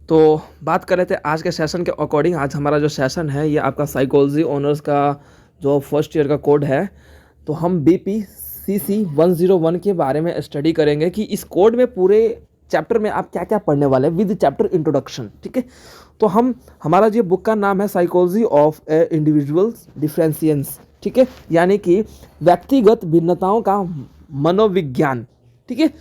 तो बात कर रहे थे आज के सेशन के अकॉर्डिंग। आज हमारा जो सेशन है ये आपका साइकोलॉजी ऑनर्स का जो फर्स्ट ईयर का कोड है। तो हम BPCC 101 के बारे में स्टडी करेंगे कि इस कोड में पूरे चैप्टर में आप क्या क्या पढ़ने वाले हैं विद चैप्टर इंट्रोडक्शन। ठीक है, तो हमारा जो बुक का नाम है साइकोलॉजी ऑफ ए इंडिविजुअल्स डिफरेंशियंस। ठीक है, यानी कि व्यक्तिगत भिन्नताओं का मनोविज्ञान। ठीक है,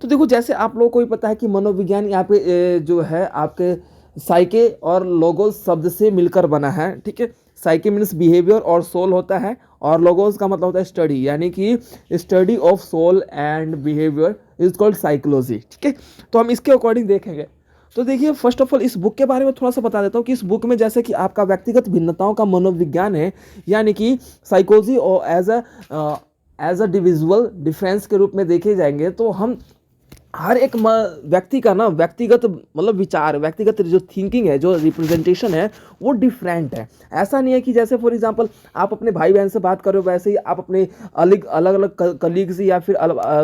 तो देखो जैसे आप लोगों को भी पता है कि मनोविज्ञान यहाँ पे जो है आपके साइके और लोगोस शब्द से मिलकर बना है। ठीक है, साइके मीन्स बिहेवियर और सोल होता है, और लोगोस का मतलब होता है स्टडी, यानी कि study of soul and behaviour is called psychology. ठीक है, तो हम इसके अकॉर्डिंग देखेंगे। तो देखिए फर्स्ट ऑफ ऑल इस बुक के बारे में थोड़ा सा बता देता हूँ कि इस बुक में जैसे कि आपका व्यक्तिगत भिन्नताओं का मनोविज्ञान है, यानी कि साइकोलॉजी और एज अ डिविजुअल डिफरेंस के रूप में देखे जाएंगे। तो हम हर एक व्यक्ति का ना व्यक्तिगत मतलब विचार, व्यक्तिगत जो थिंकिंग है, जो रिप्रेजेंटेशन है वो डिफरेंट है। ऐसा नहीं है कि जैसे फॉर एग्जांपल आप अपने भाई बहन से बात कर रहे हो वैसे ही आप अपने अलग अलग कलीग्स या फिर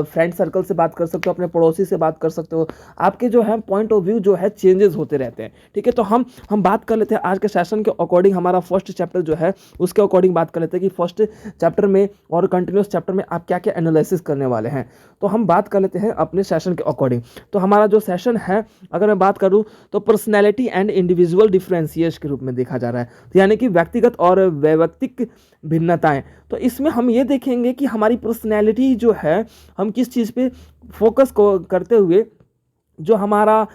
फ्रेंड सर्कल से बात कर सकते हो, अपने पड़ोसी से बात कर सकते हो। आपके जो है पॉइंट ऑफ व्यू जो है चेंजेस होते रहते हैं। ठीक है, तो हम बात कर लेते हैं आज के सेशन के अकॉर्डिंग। हमारा फर्स्ट चैप्टर जो है उसके अकॉर्डिंग बात कर लेते हैं कि फर्स्ट चैप्टर में और कंटिन्यूस चैप्टर में आप क्या क्या एनालिसिस करने वाले हैं। तो हम बात कर लेते हैं अपने सेशन के अकॉर्डिंग। तो हमारा जो सेशन है अगर मैं बात करूं तो पर्सनैलिटी एंड इंडिविजुअल डिफरेंशिएशन के रूप में देखा जा रहा है, तो यानी कि व्यक्तिगत और वैयक्तिक भिन्नताएं। तो इसमें हम ये देखेंगे कि हमारी पर्सनैलिटी जो है हम किस चीज़ पे फोकस करते हुए, जो हमारा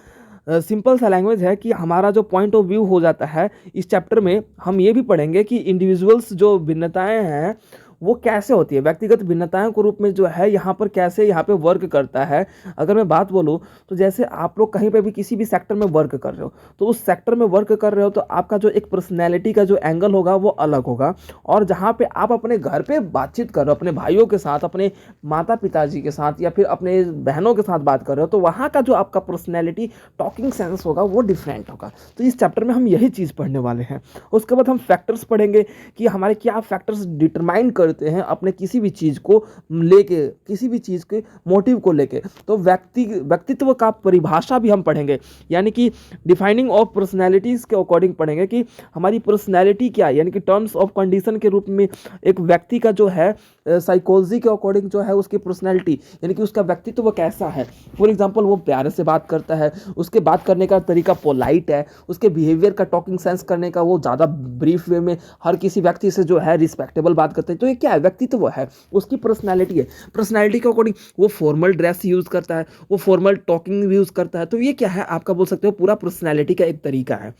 सिंपल सा लैंग्वेज है कि हमारा जो पॉइंट ऑफ व्यू हो जाता है। इस चैप्टर में हम ये भी पढ़ेंगे कि इंडिविजुअल्स जो भिन्नताएं हैं वो कैसे होती है, व्यक्तिगत भिन्नताओं के रूप में जो है यहाँ पर कैसे यहाँ पे वर्क करता है। अगर मैं बात बोलूँ तो जैसे आप लोग कहीं पे भी किसी भी सेक्टर में वर्क कर रहे हो, तो उस सेक्टर में वर्क कर रहे हो तो आपका जो एक पर्सनैलिटी का जो एंगल होगा वो अलग होगा। और जहाँ पे आप अपने घर पे बातचीत कर रहे हो, अपने भाइयों के साथ, अपने माता पिताजी के साथ या फिर अपने बहनों के साथ बात कर रहे हो, तो वहाँ का जो आपका पर्सनैलिटी टॉकिंग सेंस होगा वो डिफरेंट होगा। तो इस चैप्टर में हम यही चीज़ पढ़ने वाले हैं। उसके बाद हम फैक्टर्स पढ़ेंगे कि हमारे क्या फैक्टर्स डिटरमाइन करते हैं अपने किसी भी चीज़ को लेके, किसी भी चीज़ के मोटिव को लेके। तो व्यक्तित्व का परिभाषा भी हम पढ़ेंगे, यानी कि डिफाइनिंग ऑफ पर्सनैलिटीज़ के अकॉर्डिंग पढ़ेंगे कि हमारी पर्सनैलिटी क्या है, यानी कि टर्म्स ऑफ कंडीशन के रूप में एक व्यक्ति का जो है साइकोलॉजी के अकॉर्डिंग जो है उसकी पर्सनैलिटी, यानी कि उसका व्यक्तित्व कैसा है। फॉर एग्जांपल वो प्यारे से बात करता है, उसके बात करने का तरीका पोलाइट है, उसके बिहेवियर का टॉकिंग सेंस करने का वो ज़्यादा ब्रीफ वे में हर किसी व्यक्ति से जो है रिस्पेक्टेबल बात करते हैं। तो ये क्या है, व्यक्तित्व है, उसकी पर्सनैलिटी है। पर्सनैलिटी के अकॉर्डिंग वो फॉर्मल ड्रेस यूज़ करता है, वो फॉर्मल टॉकिंग यूज़ करता है। तो ये क्या है, आपका बोल सकते हो पूरा पर्सनैलिटी का एक तरीका है।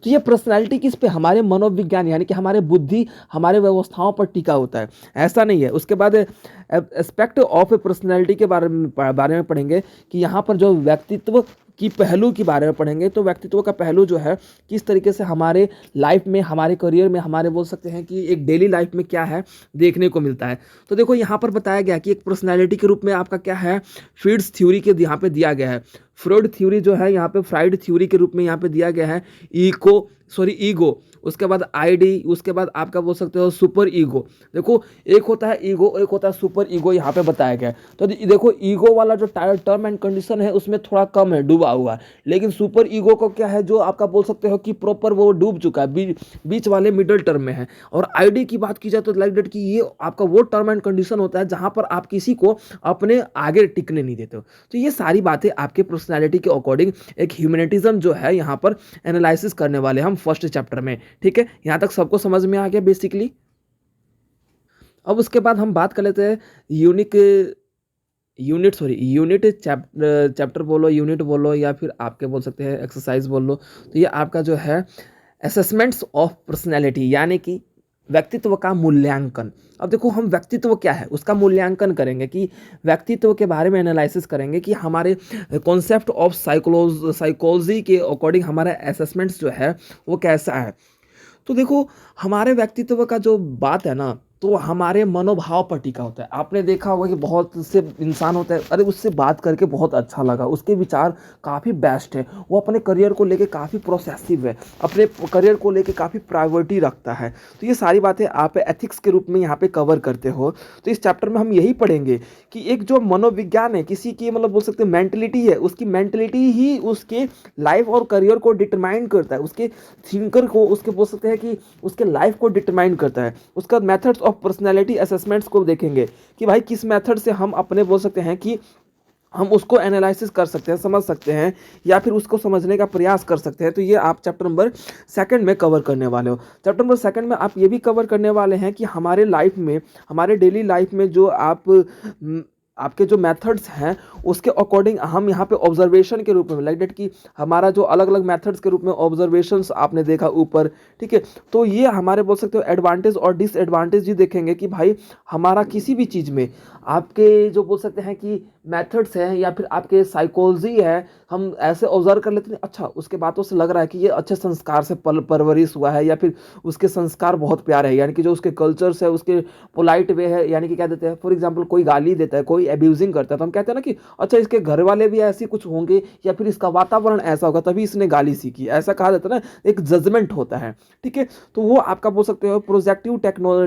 तो ये पर्सनैलिटी किस पे, हमारे मनोविज्ञान यानी कि हमारे बुद्धि, हमारे व्यवस्थाओं पर टिका होता है, ऐसा नहीं है। उसके बाद एस्पेक्ट ऑफ ए पर्सनैलिटी के बारे में पढ़ेंगे कि यहाँ पर जो व्यक्तित्व की पहलू के बारे में पढ़ेंगे। तो व्यक्तित्व का पहलू जो है किस तरीके से हमारे लाइफ में, हमारे करियर में, हमारे बोल सकते हैं कि एक डेली लाइफ में क्या है देखने को मिलता है। तो देखो यहाँ पर बताया गया कि एक पर्सनैलिटी के रूप में आपका क्या है, फ्रीड्स थ्योरी के यहाँ पे दिया गया है। फ्रॉइड थ्योरी जो है यहाँ पे फ्राइड थ्योरी के रूप में यहाँ पे दिया गया है ईगो, उसके बाद आईडी, उसके बाद आपका बोल सकते हो सुपर ईगो। देखो एक होता है ईगो, एक होता है सुपर ईगो, यहाँ पे बताया गया है। तो देखो ईगो वाला जो टर्म एंड कंडीशन है उसमें थोड़ा कम है, डूबा हुआ है, लेकिन सुपर ईगो को क्या है जो आपका बोल सकते हो कि प्रॉपर वो डूब चुका है, बीच वाले मिडल टर्म में है। और आईडी की बात की जाए तो लाइक डेट कि ये आपका वो टर्म एंड कंडीशन होता है जहाँ पर आप किसी को अपने आगे टिकने नहीं देते हो। तो ये सारी बातें आपके पर्सनैलिटी के अकॉर्डिंग एक ह्यूमैनिटिज्म जो है यहाँ पर एनालिसिस करने वाले हम फर्स्ट चैप्टर में। ठीक है, यहाँ तक सबको समझ में आ गया बेसिकली। अब उसके बाद हम बात कर लेते हैं यूनिट चैप्टर बोलो, यूनिट बोलो, या फिर आपके बोल सकते हैं एक्सरसाइज बोल लो। तो ये आपका जो है असेसमेंट्स ऑफ पर्सनैलिटी, यानी कि व्यक्तित्व का मूल्यांकन। अब देखो हम व्यक्तित्व क्या है उसका मूल्यांकन करेंगे, कि व्यक्तित्व के बारे में एनालिसिस करेंगे कि हमारे कॉन्सेप्ट ऑफ साइकोलॉजी के अकॉर्डिंग हमारा असेसमेंट्स जो है वो कैसा है। तो देखो हमारे व्यक्तित्व का जो बात है ना, तो हमारे मनोभाव पर टिका होता है। आपने देखा होगा कि बहुत से इंसान होता है, अरे उससे बात करके बहुत अच्छा लगा, उसके विचार काफ़ी बेस्ट है, वो अपने करियर को लेके काफ़ी प्रोसेसिव है, अपने करियर को लेके काफ़ी प्रायोरिटी रखता है। तो ये सारी बातें आप एथिक्स के रूप में यहाँ पे कवर करते हो। तो इस चैप्टर में हम यही पढ़ेंगे कि एक जो मनोविज्ञान है, किसी की मतलब बोल सकते हैं मेंटलिटी है, उसकी मेंटलिटी ही उसके लाइफ और करियर को डिटरमाइन करता है, उसके थिंकर को, उसके बोल सकते हैं कि उसके लाइफ को डिटरमाइन करता है। उसका मेथड्स ऑफ पर्सनैलिटी असेसमेंट्स को देखेंगे कि भाई किस मेथड से हम अपने बोल सकते हैं कि हम उसको एनालिसिस कर सकते हैं, समझ सकते हैं, या फिर उसको समझने का प्रयास कर सकते हैं। तो ये आप चैप्टर नंबर सेकंड में कवर करने वाले हो। चैप्टर नंबर सेकंड में आप ये भी कवर करने वाले हैं कि हमारे लाइफ में, हमारे डेली लाइफ में जो आपके जो मेथड्स हैं उसके अकॉर्डिंग हम यहाँ पे ऑब्जर्वेशन के रूप में, लाइक डेट कि हमारा जो अलग अलग मेथड्स के रूप में ऑब्जर्वेशंस आपने देखा ऊपर, ठीक है। तो ये हमारे बोल सकते हो एडवांटेज और डिसएडवांटेज ही देखेंगे कि भाई हमारा किसी भी चीज़ में आपके जो बोल सकते हैं कि मेथड्स हैं या फिर आपके साइकोलॉजी है, हम ऐसे ऑब्जर्व कर लेते हैं, अच्छा उसके बातों से लग रहा है कि ये अच्छे संस्कार से परवरिश हुआ है, या फिर उसके संस्कार बहुत प्यारे हैं, यानी कि जो उसके कल्चर्स है, उसके पोलाइट वे है, यानी कि क्या देते हैं, फॉर एग्जांपल कोई गाली देता है, कोई एब्यूजिंग करता है, तो हम कहते हैं ना कि अच्छा इसके घर वाले भी ऐसे कुछ होंगे, या फिर इसका वातावरण ऐसा होगा तभी इसने गाली सीखी, ऐसा कहा जाता है ना, एक जजमेंट होता है, ठीक है। तो वो आपका बोल सकते हो प्रोजेक्टिव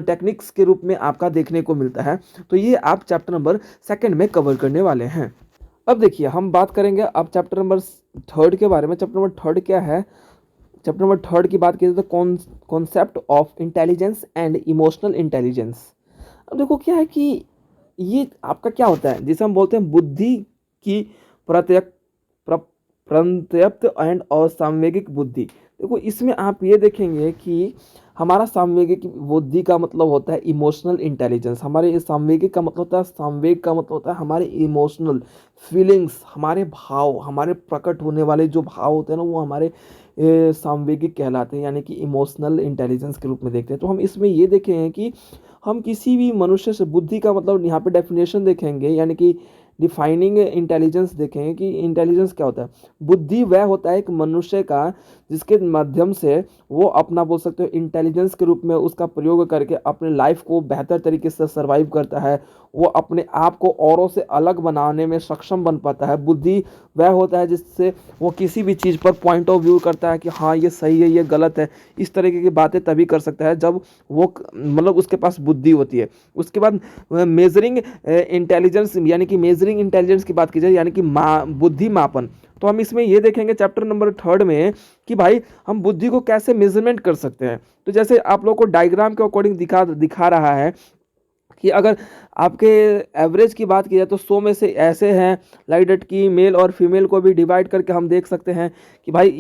टेक्निक्स के रूप में आपका देखने को मिलता है। तो ये आप चैप्टर नंबर सेकंड में कवर करने वाले हैं। अब देखिए हम बात करेंगे अब चैप्टर नंबर थर्ड के बारे में। चैप्टर नंबर थर्ड क्या है? चैप्टर नंबर थर्ड की बात की तो concept of intelligence and emotional intelligence. अब देखो क्या है कि ये आपका क्या होता है, जिसे हम बोलते हैं बुद्धि की प्रत्यक प्रत्यप्त एंड और सांवेगिक बुद्धि। देखो इसमें आप ये देखेंगे कि हमारा सांवेगिक बुद्धि का मतलब होता है इमोशनल इंटेलिजेंस। हमारे इस सांवेगिक का मतलब होता है, सांवेग का मतलब होता है हमारे इमोशनल फीलिंग्स, हमारे भाव, हमारे प्रकट होने वाले जो भाव होते हैं ना, वो हमारे सांवेगिक कहलाते हैं, यानी कि इमोशनल इंटेलिजेंस के रूप में देखते हैं। तो हम इसमें ये देखेंगे कि हम किसी भी मनुष्य से, बुद्धि का मतलब यहाँ पे डेफिनेशन देखेंगे, यानी कि डिफाइनिंग इंटेलिजेंस देखेंगे कि इंटेलिजेंस क्या होता है। बुद्धि वह होता है एक मनुष्य का जिसके माध्यम से वो अपना बोल सकते हो इंटेलिजेंस के रूप में उसका प्रयोग करके अपने लाइफ को बेहतर तरीके से सर्वाइव करता है, वो अपने आप को औरों से अलग बनाने में सक्षम बन पाता है। बुद्धि वह होता है जिससे वो किसी भी चीज़ पर पॉइंट ऑफ व्यू करता है कि हाँ ये सही है, ये गलत है, इस तरीके की बातें तभी कर सकता है जब वो मतलब उसके पास बुद्धि होती है। उसके बाद मेजरिंग इंटेलिजेंस, यानी कि मेजरिंग इंटेलिजेंस की बात की जाए, यानी कि बुद्धि मापन। तो हम इसमें ये देखेंगे चैप्टर नंबर थर्ड में कि भाई हम बुद्धि को कैसे मेजरमेंट कर सकते हैं। तो जैसे आप लोग को डायग्राम के अकॉर्डिंग दिखा रहा है कि अगर आपके एवरेज की बात की जाए तो 100 में से ऐसे हैं लाइक डेट की मेल और फीमेल को भी डिवाइड करके हम देख सकते हैं कि भाई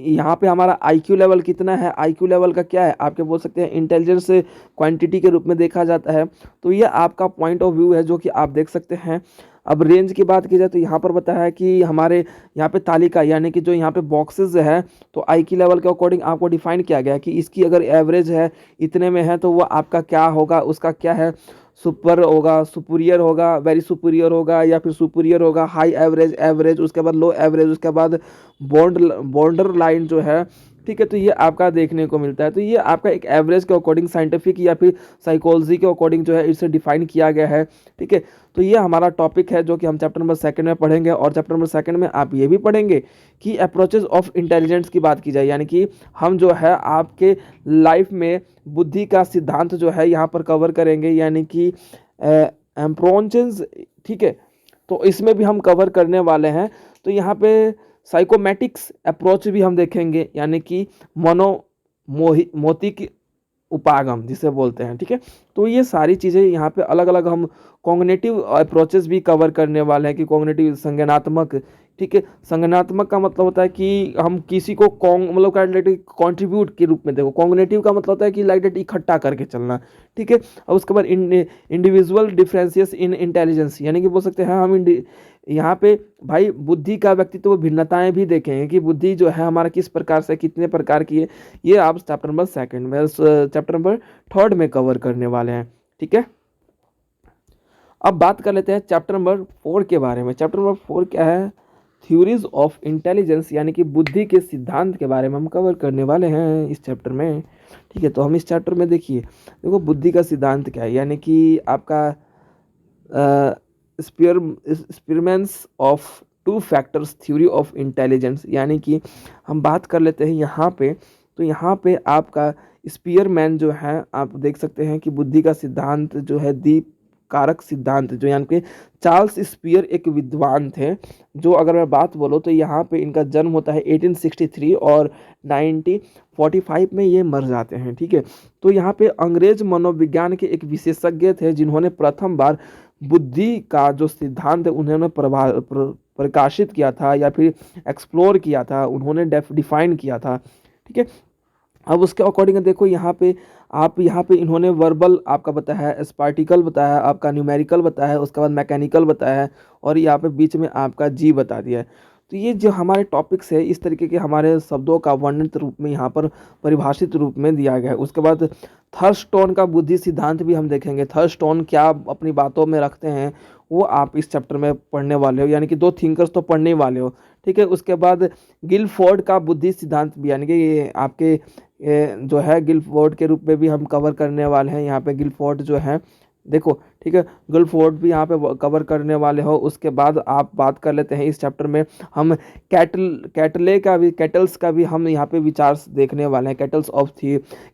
यहाँ पे हमारा आईक्यू लेवल कितना है। आईक्यू लेवल का क्या है, आपके बोल सकते हैं इंटेलिजेंस क्वांटिटी के रूप में देखा जाता है। तो ये आपका पॉइंट ऑफ व्यू है जो कि आप देख सकते हैं। अब रेंज की बात की जाए तो यहाँ पर बताया है कि हमारे यहाँ पे तालिका, यानी कि जो यहाँ पे बॉक्सेस है, तो आई की लेवल के अकॉर्डिंग आपको डिफाइन किया गया है कि इसकी अगर एवरेज है इतने में है तो वो आपका क्या होगा, उसका क्या है, सुपर होगा, सुपीरियर होगा, वेरी सुपीरियर होगा, या फिर सुपीरियर होगा, हाई एवरेज, एवरेज, उसके बाद लो एवरेज, उसके बाद बॉर्डर लाइन जो है, ठीक है। तो ये आपका देखने को मिलता है। तो ये आपका एक एवरेज के अकॉर्डिंग साइंटिफिक या फिर साइकोलॉजी के अकॉर्डिंग जो है इसे डिफाइन किया गया है, ठीक है। तो ये हमारा टॉपिक है जो कि हम चैप्टर नंबर सेकंड में पढ़ेंगे। और चैप्टर नंबर सेकंड में आप ये भी पढ़ेंगे कि अप्रोचेज ऑफ इंटेलिजेंस की बात की जाए, यानी कि हम जो है आपके लाइफ में बुद्धि का सिद्धांत जो है यहाँ पर कवर करेंगे, यानी कि एम्प्रोचेज, ठीक है। तो इसमें भी हम कवर करने वाले हैं। तो यहाँ पे साइकोमेटिक्स अप्रोच भी हम देखेंगे, यानी कि मोतिक उपागम जिसे बोलते हैं, ठीक है। तो ये सारी चीज़ें यहाँ पे अलग अलग हम कॉग्निटिव अप्रोचेस भी कवर करने वाले हैं कि कॉग्निटिव संज्ञानात्मक, ठीक है। संज्ञानात्मक का मतलब होता है कि हम किसी को मतलब कॉन्ट्रीब्यूट के रूप में देखो। कॉग्निटिव का मतलब होता है कि लाइक इकट्ठा करके चलना, ठीक है। और उसके बाद इंडिविजुअल डिफरेंसेस इन इंटेलिजेंस, यानी कि बोल सकते हैं हम यहाँ पे भाई बुद्धि का व्यक्तित्व भिन्नताएं भी देखेंगे कि बुद्धि जो है हमारा किस प्रकार से, कितने प्रकार की है। ये आप चैप्टर नंबर सेकंड में, चैप्टर नंबर थर्ड में कवर करने वाले हैं, ठीक है। अब बात कर लेते हैं चैप्टर नंबर 4 के बारे में। चैप्टर नंबर 4 क्या है? थ्योरीज ऑफ इंटेलिजेंस यानी कि बुद्धि के सिद्धांत के बारे में हम कवर करने वाले हैं इस चैप्टर में। ठीक है, तो हम इस चैप्टर में देखिए, देखो बुद्धि का सिद्धांत क्या है, यानी कि आपका experiments of two factors theory of intelligence, यानी कि हम बात कर लेते हैं यहाँ पे। तो यहाँ पे आपका स्पीयरमैन जो है, आप देख सकते हैं कि बुद्धि का सिद्धांत जो है दीप कारक सिद्धांत, जो यानी कि चार्ल्स स्पीयर एक विद्वान थे, जो अगर मैं बात बोलूँ तो यहाँ पे इनका जन्म होता है 1863 और 1945 में ये मर जाते हैं। ठीक है, तो यहाँ पे अंग्रेज मनोविज्ञान के एक विशेषज्ञ थे जिन्होंने प्रथम बार बुद्धि का जो सिद्धांत है उन्होंने प्रकाशित किया था या फिर एक्सप्लोर किया था, उन्होंने डिफाइन किया था। ठीक है, अब उसके अकॉर्डिंग देखो यहाँ पे, आप यहाँ पे इन्होंने वर्बल आपका बताया है, स्पार्टिकल बताया है, आपका न्यूमेरिकल बताया है, उसके बाद मैकेनिकल बताया है, और यहाँ पे बीच में आपका जी बता दिया है। तो ये जो हमारे टॉपिक्स है, इस तरीके के हमारे शब्दों का वर्णित रूप में यहाँ पर परिभाषित रूप में दिया गया है। उसके बाद थर्स्टोन का बुद्धि सिद्धांत भी हम देखेंगे, थर्स्टोन क्या अपनी बातों में रखते हैं वो आप इस चैप्टर में पढ़ने वाले हो, यानी कि 2 थिंकर्स तो पढ़ने ही वाले हो। ठीक है, उसके बाद गिलफोर्ड का बुद्धि सिद्धांत भी, यानी कि ये आपके जो है गिलफोर्ड के रूप में भी हम कवर करने वाले हैं। यहाँ पे गिलफोर्ड जो है देखो, ठीक है, गिलफोर्ड भी यहाँ पे कवर करने वाले हो। उसके बाद आप बात कर लेते हैं इस चैप्टर में हम कैटल्स का भी हम यहाँ पे विचार देखने वाले हैं,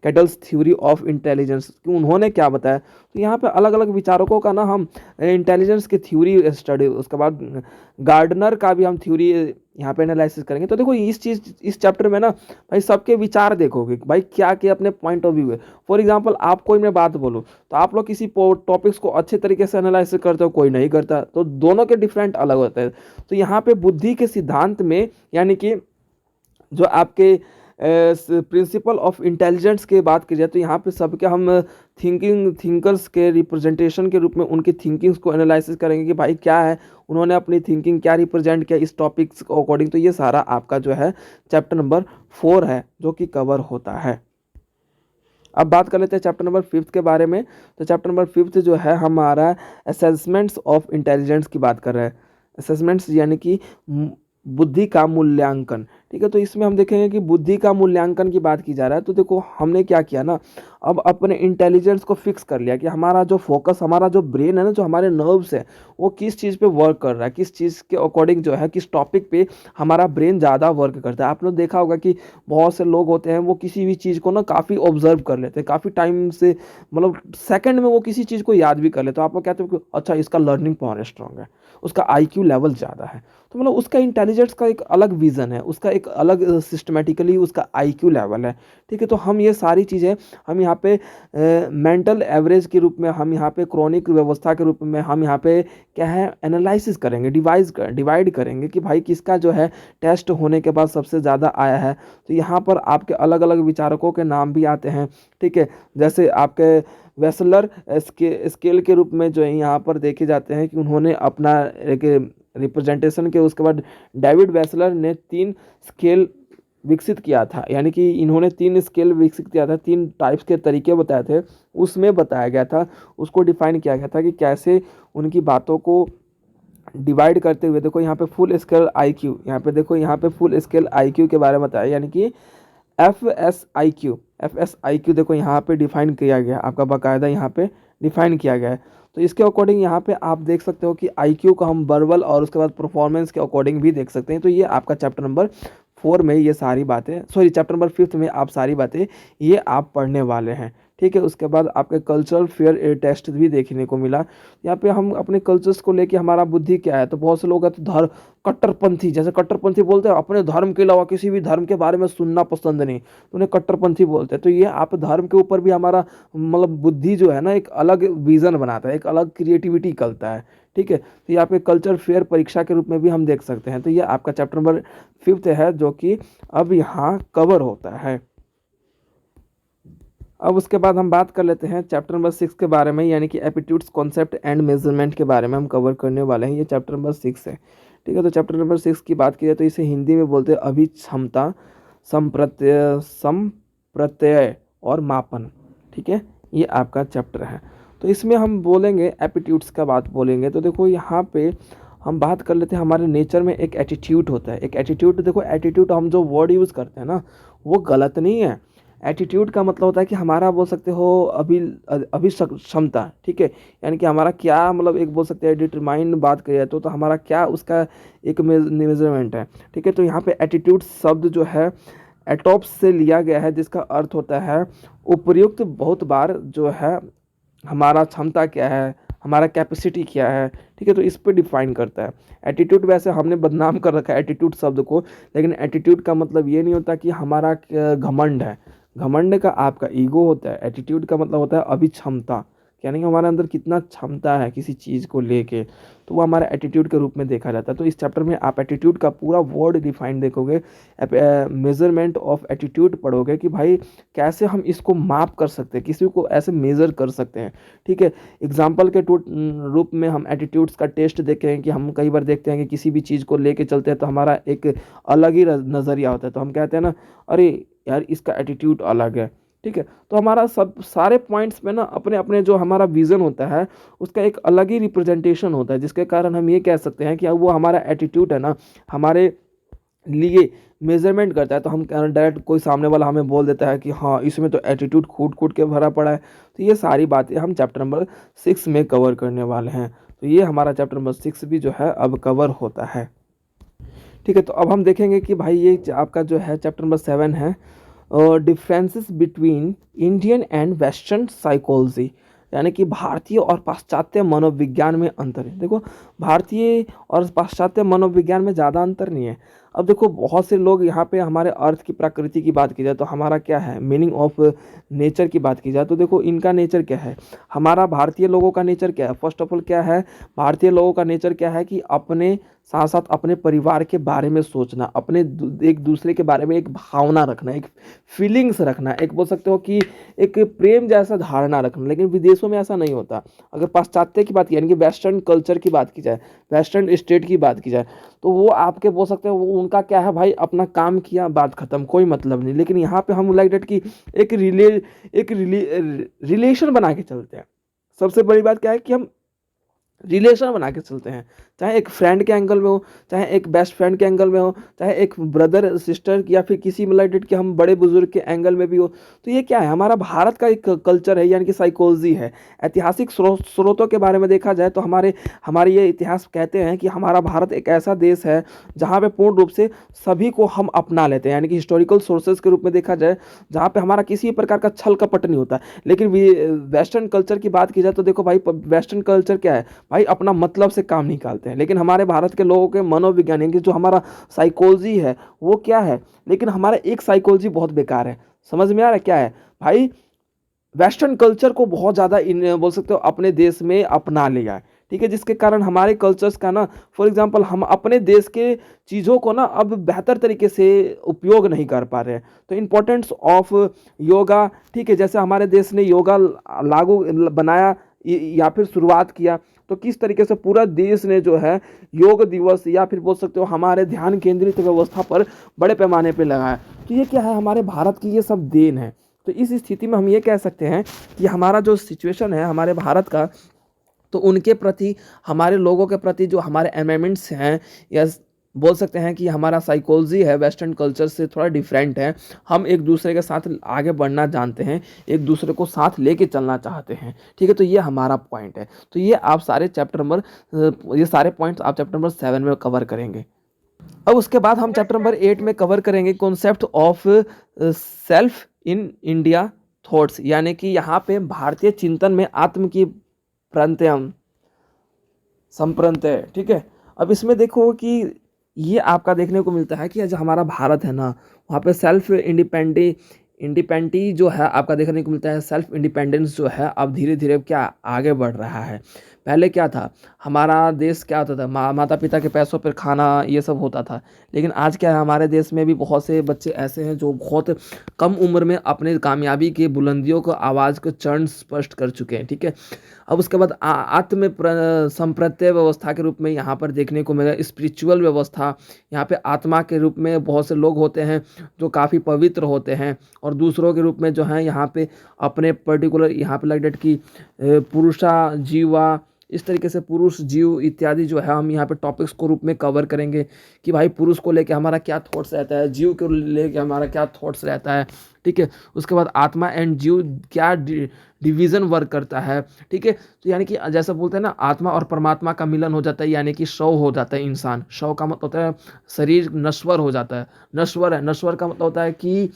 कैटल्स थ्योरी ऑफ इंटेलिजेंस कि उन्होंने क्या बताया। तो यहाँ पे अलग अलग विचारकों का ना हम इंटेलिजेंस की थ्योरी स्टडी, उसके बाद गार्डनर का भी हम थ्योरी यहाँ पे एनालिसिस करेंगे। तो देखो इस चैप्टर में ना भाई सबके विचार देखोगे भाई क्या क्या अपने पॉइंट ऑफ व्यू है। फॉर एग्जांपल आपको मैं बात बोलूँ तो आप लोग किसी टॉपिक्स को अच्छे तरीके से एनालिसिस करते हो, कोई नहीं करता, तो दोनों के डिफरेंट अलग होते हैं। तो यहाँ पे बुद्धि के सिद्धांत में यानी कि जो आपके प्रिंसिपल ऑफ इंटेलिजेंस की बात की जाए तो यहाँ पे सबके हम थिंकर्स के रिप्रेजेंटेशन के रूप में उनकी थिंकिंग्स को एनालिसिस करेंगे कि भाई क्या है, उन्होंने अपनी थिंकिंग क्या रिप्रेजेंट किया इस टॉपिक्स को अकॉर्डिंग। तो ये सारा आपका जो है चैप्टर नंबर 4 है जो कि कवर होता है। अब बात कर लेते हैं चैप्टर नंबर 5 के बारे में। तो चैप्टर नंबर 5 जो है हमारा असेसमेंट्स ऑफ इंटेलिजेंस की बात कर रहा है। असेसमेंट्स यानी कि बुद्धि का मूल्यांकन। ठीक है, तो इसमें हम देखेंगे कि बुद्धि का मूल्यांकन की बात की जा रहा है। तो देखो हमने क्या किया ना, अब अपने इंटेलिजेंस को फिक्स कर लिया कि हमारा जो फोकस, हमारा जो ब्रेन है ना, जो हमारे नर्व्स है वो किस चीज़ पे वर्क कर रहा है, किस चीज़ के अकॉर्डिंग जो है, किस टॉपिक पे हमारा ब्रेन ज़्यादा वर्क करता है। आपने देखा होगा कि बहुत से लोग होते हैं वो किसी भी चीज़ को ना काफ़ी ऑब्जर्व कर लेते हैं, काफ़ी टाइम से, मतलब सेकंड में वो किसी चीज़ को याद भी कर लेते हैं। आप लोग कहते हो कि अच्छा इसका लर्निंग पावर स्ट्रांग है, उसका IQ लेवल ज़्यादा है, तो मतलब उसका इंटेलिजेंस का एक अलग विज़न है, उसका एक अलग सिस्टमेटिकली उसका IQ लेवल है। ठीक है, तो हम ये सारी चीज़ें हम यहाँ पे मेंटल एवरेज के रूप में, हम यहाँ पे क्रॉनिक व्यवस्था के रूप में हम यहाँ पे क्या है एनालिसिस करेंगे, डिवाइड करेंगे कि भाई किसका जो है टेस्ट होने के बाद सबसे ज़्यादा आया है। तो यहाँ पर आपके अलग अलग विचारकों के नाम भी आते हैं। ठीक है, जैसे आपके वेसलर स्केल के रूप में जो है यहाँ पर देखे जाते हैं कि उन्होंने अपना एक रिप्रेजेंटेशन के, उसके बाद डेविड वेसलर ने 3 स्केल विकसित किया था, यानी कि इन्होंने 3 स्केल विकसित किया था, 3 टाइप्स के तरीके बताए थे, उसमें बताया गया था, उसको डिफाइन किया गया था कि कैसे उनकी बातों को डिवाइड करते हुए। देखो यहाँ पे फुल स्केल IQ, यहाँ पे देखो यहाँ पे फुल स्केल IQ के बारे में बताया, यानी कि FSIQ देखो यहाँ पे डिफाइन किया गया, आपका बाकायदा यहाँ पे डिफाइन किया गया है। तो इसके अकॉर्डिंग यहाँ पे आप देख सकते हो कि IQ को हम वर्बल और उसके बाद परफॉर्मेंस के अकॉर्डिंग भी देख सकते हैं। तो ये आपका चैप्टर नंबर 4 में ये सारी बातें, सॉरी चैप्टर नंबर 5 में आप सारी बातें ये आप पढ़ने वाले हैं। ठीक है, उसके बाद आपके कल्चरल फेयर टेस्ट भी देखने को मिला। यहाँ पे हम अपने कल्चर्स को लेके हमारा बुद्धि क्या है, तो बहुत से लोग हैं तो कट्टरपंथी, जैसे कट्टरपंथी बोलते हैं अपने धर्म के अलावा किसी भी धर्म के बारे में सुनना पसंद नहीं, तो उन्हें कट्टरपंथी बोलते हैं। तो ये आप धर्म के ऊपर भी हमारा मतलब बुद्धि जो है ना एक अलग विजन बनाता है, एक अलग क्रिएटिविटी निकलता है। ठीक है, तो ये आपके कल्चर फेयर परीक्षा के रूप में भी हम देख सकते हैं। तो ये आपका चैप्टर नंबर 5 है जो कि अब यहाँ कवर होता है। अब उसके बाद हम बात कर लेते हैं चैप्टर नंबर 6 के बारे में, यानी कि एप्टीट्यूड्स कॉन्सेप्ट एंड मेजरमेंट के बारे में हम कवर करने वाले हैं। ये चैप्टर नंबर 6 है। ठीक है, तो चैप्टर नंबर 6 की बात की जाए तो इसे हिंदी में बोलते हैं अभिक्षमता, संप्रत्यय और मापन। ठीक है, ये आपका चैप्टर है। तो इसमें हम बोलेंगे एप्टीट्यूड्स का बात बोलेंगे। तो देखो यहाँ पे हम बात कर लेते हैं हमारे नेचर में एक एटीट्यूड होता है। एक एटीट्यूड, देखो एटीट्यूड हम जो वर्ड यूज़ करते हैं ना वो गलत नहीं है। एटीट्यूड का मतलब होता है कि हमारा बोल सकते हो क्षमता, ठीक है, यानी कि हमारा क्या मतलब एक बोल सकते हैं डिटरमाइन बात करिए तो हमारा क्या उसका एक मेजरमेंट है, ठीक है। तो यहाँ पे एटीट्यूड शब्द जो है एटॉप्स से लिया गया है जिसका अर्थ होता है उपयुक्त। बहुत बार जो है हमारा क्षमता क्या है, हमारा कैपेसिटी क्या है, ठीक है, तो इस पे डिफाइन करता है। एटीट्यूड वैसे हमने बदनाम कर रखा है एटीट्यूड शब्द को, लेकिन एटीट्यूड का मतलब ये नहीं होता कि हमारा घमंड है। घमंड का आपका ईगो होता है। एटीट्यूड का मतलब होता है अभिक्षमता, यानी कि हमारे अंदर कितना क्षमता है किसी चीज़ को लेके, तो वो हमारा एटीट्यूड के रूप में देखा जाता है। तो इस चैप्टर में आप एटीट्यूड का पूरा वर्ड डिफाइन देखोगे, मेजरमेंट ऑफ एटीट्यूड पढ़ोगे कि भाई कैसे हम इसको माप कर सकते हैं, किसी को ऐसे मेज़र कर सकते हैं, ठीक है। एग्जाम्पल के रूप में हम एटीट्यूड्स का टेस्ट देखे हैं कि हम कई बार देखते हैं कि किसी भी चीज़ को लेके चलते हैं तो हमारा एक अलग ही नज़रिया होता है, तो हम कहते हैं ना अरे यार इसका एटीट्यूड अलग है, ठीक है। तो हमारा सब सारे पॉइंट्स में ना अपने अपने जो हमारा विज़न होता है उसका एक अलग ही रिप्रेजेंटेशन होता है, जिसके कारण हम ये कह सकते हैं कि वो हमारा एटीट्यूड है ना हमारे लिए मेजरमेंट करता है। तो हम डायरेक्ट कोई सामने वाला हमें बोल देता है कि हाँ इसमें तो एटीट्यूड कूट कूट के भरा पड़ा है। तो ये सारी बातें हम चैप्टर नंबर 6 में कवर करने वाले हैं। तो ये हमारा चैप्टर नंबर 6 भी जो है अब कवर होता है, ठीक है। तो अब हम देखेंगे कि भाई ये आपका जो है चैप्टर नंबर 7 है differences between Indian and western psychology, यानी कि भारतीय और पाश्चात्य मनोविज्ञान में अंतर है। देखो भारतीय और पाश्चात्य मनोविज्ञान में ज़्यादा अंतर नहीं है। अब देखो बहुत से लोग यहाँ पे हमारे अर्थ की प्रकृति की बात की जाए तो हमारा क्या है मीनिंग ऑफ नेचर की बात की जाए तो देखो इनका नेचर क्या है, हमारा भारतीय लोगों का नेचर क्या है। फर्स्ट ऑफ ऑल क्या है, भारतीय लोगों का नेचर क्या है कि अपने साथ साथ अपने परिवार के बारे में सोचना, अपने एक दूसरे के बारे में एक भावना रखना, एक फीलिंग्स रखना, एक बोल सकते हो कि एक प्रेम जैसा धारणा रखना। लेकिन विदेशों में ऐसा नहीं होता। अगर पाश्चात्य की बात की यानी कि वेस्टर्न कल्चर की बात की जाए, वेस्टर्न स्टेट की बात की जाए तो वो आपके बोल सकते हो वो उनका क्या है भाई अपना काम किया बात खत्म, कोई मतलब नहीं। लेकिन यहाँ पे हम लाइक डेट की एक रिलेशन बना के चलते हैं। सबसे बड़ी बात क्या है कि हम रिलेशन बना के चलते हैं, चाहे एक फ्रेंड के एंगल में हो, चाहे एक बेस्ट फ्रेंड के एंगल में हो, चाहे एक ब्रदर सिस्टर या फिर किसी रिलेटेड के हम बड़े बुजुर्ग के एंगल में भी हो। तो ये क्या है हमारा भारत का एक कल्चर है यानी कि साइकोलॉजी है। ऐतिहासिक स्रोतों के बारे में देखा जाए तो हमारे ये इतिहास कहते हैं कि हमारा भारत एक ऐसा देश है जहाँ पे पूर्ण रूप से सभी को हम अपना लेते हैं, यानी कि हिस्टोरिकल सोर्सेज के रूप में देखा जाए जहाँ पे हमारा किसी प्रकार का छल कपट नहीं होता। लेकिन वेस्टर्न कल्चर की बात की जाए तो देखो भाई वेस्टर्न कल्चर क्या है भाई अपना मतलब से काम निकालते हैं। लेकिन हमारे भारत के लोगों के मनोविज्ञान यानी कि जो हमारा साइकोलॉजी है वो क्या है, लेकिन हमारा एक साइकोलॉजी बहुत बेकार है। समझ में आ रहा है क्या है भाई, वेस्टर्न कल्चर को बहुत ज़्यादा बोल सकते हो अपने देश में अपना लिया है, ठीक है, जिसके कारण हमारे कल्चर्स का ना फॉर एग्जांपल हम अपने देश के चीज़ों को ना अब बेहतर तरीके से उपयोग नहीं कर पा रहे हैं। तो इम्पोर्टेंस ऑफ योगा, ठीक है, जैसे हमारे देश ने योगा लागू बनाया या फिर शुरुआत किया तो किस तरीके से पूरा देश ने जो है योग दिवस या फिर बोल सकते हो हमारे ध्यान केंद्रित व्यवस्था पर बड़े पैमाने पर लगाया। तो ये क्या है हमारे भारत की ये सब देन है। तो इस स्थिति में हम ये कह सकते हैं कि हमारा जो सिचुएशन है हमारे भारत का, तो उनके प्रति हमारे लोगों के प्रति जो हमारे एनवायरमेंट्स हैं या बोल सकते हैं कि हमारा साइकोलॉजी है वेस्टर्न कल्चर से थोड़ा डिफरेंट है। हम एक दूसरे के साथ आगे बढ़ना जानते हैं, एक दूसरे को साथ लेके चलना चाहते हैं, ठीक है। तो ये हमारा पॉइंट है। तो ये आप सारे ये सारे पॉइंट्स आप चैप्टर नंबर 7 में कवर करेंगे। अब उसके बाद हम चैप्टर नंबर 8 में कवर करेंगे concept of self in India thoughts, यानी कि यहाँ पे भारतीय चिंतन में आत्म की प्रत्ययम संप्रत्यय, ठीक है। अब इसमें देखो कि ये आपका देखने को मिलता है कि जो हमारा भारत है ना वहाँ पे सेल्फ इंडिपेंडी जो है आपका देखने को मिलता है। सेल्फ इंडिपेंडेंस जो है अब धीरे धीरे क्या आगे बढ़ रहा है। पहले क्या था हमारा देश क्या होता था माता पिता के पैसों पर खाना ये सब होता था। लेकिन आज क्या है हमारे देश में भी बहुत से बच्चे ऐसे हैं जो बहुत कम उम्र में अपने कामयाबी की बुलंदियों को आवाज़ को चरण स्पष्ट कर चुके हैं, ठीक है। अब उसके बाद आत्म संप्रत्यय व्यवस्था के रूप में यहाँ पर देखने को मिला स्पिरिचुअल व्यवस्था। यहाँ पे आत्मा के रूप में बहुत से लोग होते हैं जो काफ़ी पवित्र होते हैं, और दूसरों के रूप में जो है यहाँ पे अपने पर्टिकुलर यहाँ पे लाइक डेट की पुरुषा जीवा इस तरीके से पुरुष, जीव इत्यादि जो है हम यहाँ पे टॉपिक्स को रूप में कवर करेंगे कि भाई पुरुष को लेके हमारा क्या थॉट्स रहता है, जीव को लेके हमारा क्या थॉट्स रहता है, ठीक है। उसके बाद आत्मा एंड जीव क्या डिवीजन वर्क करता है, ठीक है। तो यानी कि जैसा बोलते हैं ना, आत्मा और परमात्मा का मिलन हो जाता है, यानी कि शव हो जाता है इंसान। शव का मतलब होता है शरीर नश्वर हो जाता है, नश्वर है, नश्वर का मतलब होता है कि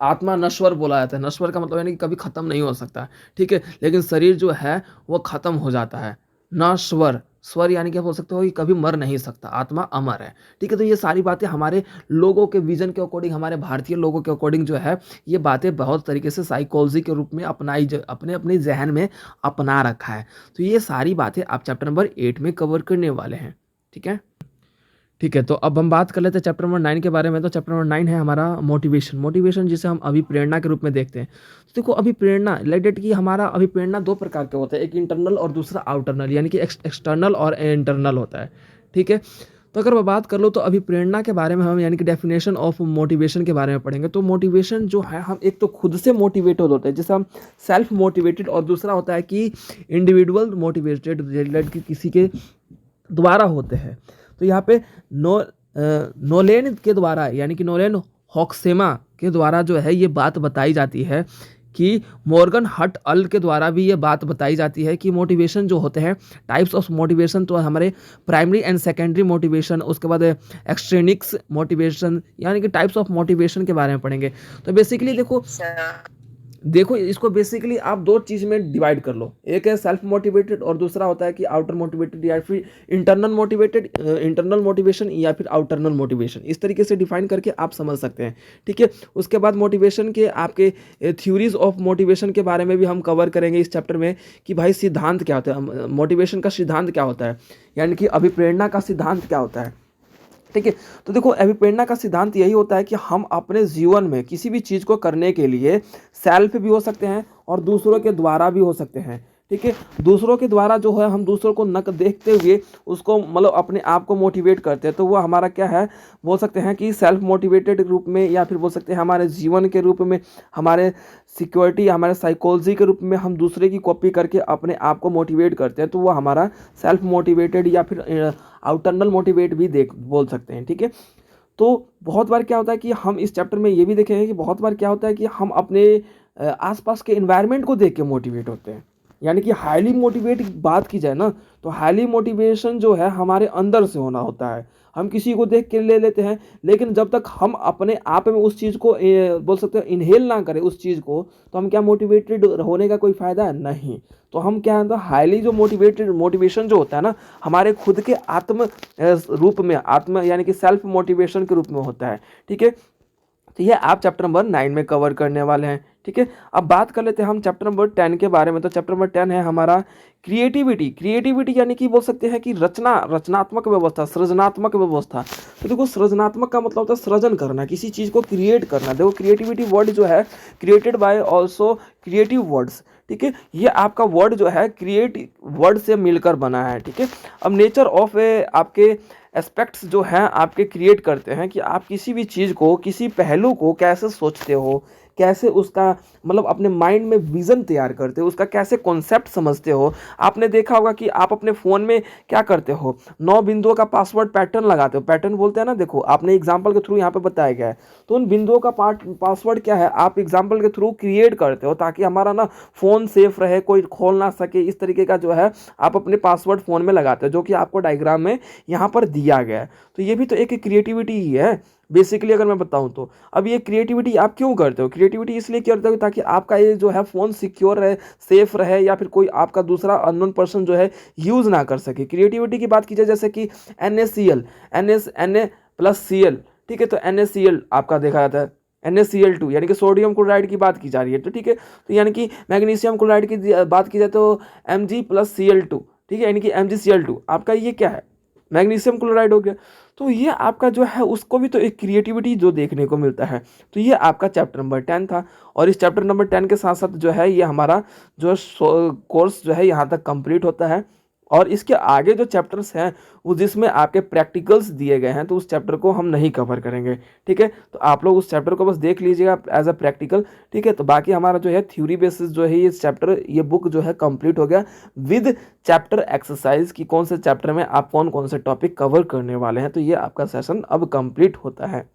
आत्मा नश्वर बोला जाता है। नश्वर का मतलब यानी कि कभी खत्म नहीं हो सकता, ठीक है। लेकिन शरीर जो है वो खत्म हो जाता है, नश्वर। स्वर यानी क्या बोल सकते हो कि कभी मर नहीं सकता, आत्मा अमर है, ठीक है। तो ये सारी बातें हमारे लोगों के विजन के अकॉर्डिंग, हमारे भारतीय लोगों के अकॉर्डिंग जो है ये बातें बहुत तरीके से साइकोलॉजी के रूप में अपनाई, अपने अपने जहन में अपना रखा है। तो ये सारी बातें आप चैप्टर नंबर 8 में कवर करने वाले हैं, ठीक है। ठीक है, तो अब हम बात कर लेते हैं चैप्टर नंबर 9 के बारे में। तो चैप्टर नंबर 9 है हमारा मोटिवेशन। मोटिवेशन जिसे हम अभिप्रेरणा के रूप में देखते हैं। तो देखो, अभिप्रेरणा लाइक डेट की हमारा अभिप्रेरणा दो प्रकार के होते हैं, एक इंटरनल और दूसरा आउटरनल, यानी कि एक्सटर्नल और इंटरनल होता है, ठीक है। तो अगर मैं बात कर लो तो अभिप्रेरणा के बारे में हम यानी कि डेफिनेशन ऑफ मोटिवेशन के बारे में पढ़ेंगे। तो मोटिवेशन जो है, हम एक तो खुद से मोटिवेटेड होते हैं जैसे हम सेल्फ मोटिवेटेड, और दूसरा होता है कि इंडिविजुअल मोटिवेटेड, रिलेटेड कि किसी के द्वारा होते हैं। तो यहाँ पे नोलेन के द्वारा, यानी कि नोलेन हॉक्सेमा के द्वारा जो है ये बात बताई जाती है कि मॉर्गन हट अल के द्वारा भी ये बात बताई जाती है कि मोटिवेशन जो होते हैं, टाइप्स ऑफ मोटिवेशन, तो हमारे प्राइमरी एंड सेकेंडरी मोटिवेशन, उसके बाद एक्सट्रेनिक्स मोटिवेशन, यानी कि टाइप्स ऑफ मोटिवेशन के बारे में पढ़ेंगे। तो बेसिकली देखो इसको बेसिकली आप दो चीज़ में डिवाइड कर लो, एक है सेल्फ मोटिवेटेड और दूसरा होता है कि आउटर मोटिवेटेड, या फिर इंटरनल मोटिवेटेड, इंटरनल मोटिवेशन, या फिर आउटरनल मोटिवेशन। इस तरीके से डिफाइन करके आप समझ सकते हैं, ठीक है। उसके बाद मोटिवेशन के आपके थ्योरीज ऑफ मोटिवेशन के बारे में भी हम कवर करेंगे इस चैप्टर में कि भाई सिद्धांत क्या होता है, मोटिवेशन का सिद्धांत क्या होता है, यानी कि अभिप्रेरणा का सिद्धांत क्या होता है, ठीक है। तो देखो, अभिप्रेरणा का सिद्धांत यही होता है कि हम अपने जीवन में किसी भी चीज़ को करने के लिए सेल्फ भी हो सकते हैं और दूसरों के द्वारा भी हो सकते हैं, ठीक है। दूसरों के द्वारा जो है, हम दूसरों को नक देखते हुए उसको मतलब अपने आप को मोटिवेट करते हैं, तो वो हमारा क्या है, बोल सकते हैं कि सेल्फ मोटिवेटेड रूप में, या फिर बोल सकते हैं हमारे जीवन के रूप में, हमारे सिक्योरिटी, हमारे साइकोलॉजी के रूप में हम दूसरे की कॉपी करके अपने आप को मोटिवेट करते हैं, तो वो हमारा सेल्फ मोटिवेटेड या फिर आउटरनल मोटिवेट भी बोल सकते हैं, ठीक है। तो बहुत बार क्या होता है कि हम इस चैप्टर में ये भी देखेंगे कि बहुत बार क्या होता है कि हम अपने आसपास के एनवायरनमेंट को देख के मोटिवेट होते हैं, यानी कि हाईली मोटिवेट बात की जाए ना, तो हाईली मोटिवेशन जो है हमारे अंदर से होना होता है। हम किसी को देख के ले लेते हैं, लेकिन जब तक हम अपने आप में उस चीज़ को बोल सकते हैं इनहेल ना करें उस चीज़ को, तो हम क्या मोटिवेटेड होने का कोई फ़ायदा है नहीं। तो हम क्या है, तो हाईली जो मोटिवेशन जो होता है ना, हमारे खुद के आत्म रूप में, आत्म यानी कि सेल्फ मोटिवेशन के रूप में होता है, ठीक है। तो ये आप चैप्टर नंबर 9 में कवर करने वाले हैं, ठीक है। अब बात कर लेते हैं हम चैप्टर नंबर 10 के बारे में। तो चैप्टर नंबर 10 है हमारा क्रिएटिविटी। क्रिएटिविटी यानी कि बोल सकते हैं कि रचनात्मक व्यवस्था, सृजनात्मक व्यवस्था। तो देखो, सृजनात्मक का मतलब होता है सृजन करना, किसी चीज़ को क्रिएट करना। देखो, क्रिएटिविटी वर्ड जो है, created by also creative words, ठीक है। ये आपका वर्ड जो है क्रिएट वर्ड से मिलकर बना है, ठीक है। अब नेचर ऑफ आपके एस्पेक्ट्स जो हैं आपके क्रिएट करते हैं कि आप किसी भी चीज़ को, किसी पहलू को कैसे सोचते हो, कैसे उसका मतलब अपने माइंड में विज़न तैयार करते हो, उसका कैसे कॉन्सेप्ट समझते हो। आपने देखा होगा कि आप अपने फ़ोन में क्या करते हो, 9 बिंदुओं का पासवर्ड पैटर्न लगाते हो, पैटर्न बोलते हैं ना। देखो, आपने एग्जाम्पल के थ्रू यहाँ पे बताया गया है, तो उन बिंदुओं का पासवर्ड क्या है, आप एग्जाम्पल के थ्रू क्रिएट करते हो ताकि हमारा ना फ़ोन सेफ रहे, कोई खोल ना सके। इस तरीके का जो है आप अपने पासवर्ड फ़ोन में लगाते हो, जो कि आपको डायग्राम में यहाँ पर दिया गया है। तो ये भी तो एक क्रिएटिविटी ही है बेसिकली, अगर मैं बताऊं तो। अब ये क्रिएटिविटी आप क्यों करते हो? क्रिएटिविटी इसलिए करते हो ताकि आपका ये जो है फ़ोन सिक्योर रहे, सेफ रहे, या फिर कोई आपका दूसरा अननोन पर्सन जो है यूज़ ना कर सके। क्रिएटिविटी की बात की जाए जैसे कि NaCl, Na+Cl, ठीक है। तो NaCl आपका देखा जाता है, NaCl2 यानी कि सोडियम क्लोराइड की बात की जा रही है, तो ठीक है। तो यानी कि मैग्नीशियम क्लोराइड की बात की जाए तो Mg+Cl2, ठीक है, यानी कि MgCl2 आपका ये क्या है, मैग्नीशियम क्लोराइड हो गया। तो ये आपका जो है उसको भी तो एक क्रिएटिविटी जो देखने को मिलता है। तो ये आपका चैप्टर नंबर 10 था, और इस चैप्टर नंबर 10 के साथ साथ जो है ये हमारा जो कोर्स जो है यहाँ तक कंप्लीट होता है। और इसके आगे जो चैप्टर्स हैं वो जिसमें आपके प्रैक्टिकल्स दिए गए हैं तो उस चैप्टर को हम नहीं कवर करेंगे, ठीक है। तो आप लोग उस चैप्टर को बस देख लीजिएगा एज अ प्रैक्टिकल, ठीक है। तो बाकी हमारा जो है थ्योरी बेसिस जो है ये चैप्टर, ये बुक जो है कंप्लीट हो गया विद चैप्टर एक्सरसाइज की कौन से चैप्टर में आप कौन कौन से टॉपिक कवर करने वाले हैं। तो ये आपका सेशन अब कंप्लीट होता है।